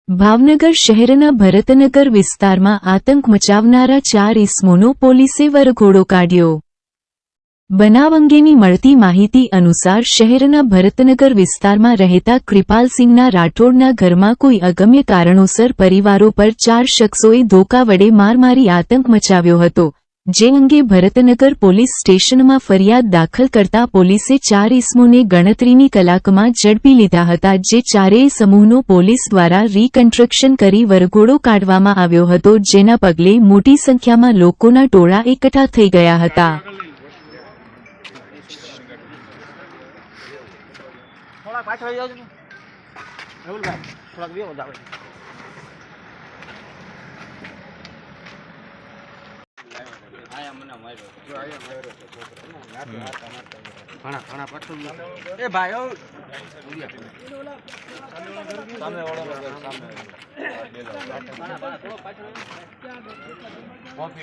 ભાવનગર શહેરના ભરતનગર વિસ્તારમાં આતંક મચાવનારા 4 ઇસમોનો પોલીસે વરઘોડો કાઢ્યો। બનાવ અંગેની મળતી માહિતી અનુસાર શહેરના ભરતનગર વિસ્તારમાં રહેતા કૃપાલસિંહના રાઠોડના ઘરમાં કોઈ અગમ્ય કારણોસર પરિવારો પર 4 શખ્સોએ ધોકા વડે માર મારી આતંક મચાવ્યો હતો, જે અંગે ભરતનગર પોલીસ સ્ટેશનમાં ફરિયાદ દાખલ કરતા પોલીસે 4 ઇસમોને ગણતરીની કલાકમાં ઝડપી લીધા હતા, જે ચારેય સમૂહનો પોલીસ દ્વારા રીકન્સ્ટ્રક્શન કરી વરઘોડો કાઢવામાં આવ્યો હતો, જેના પગલે મોટી સંખ્યામાં લોકોના ટોળા એકઠા થઈ ગયા હતા। कॉफी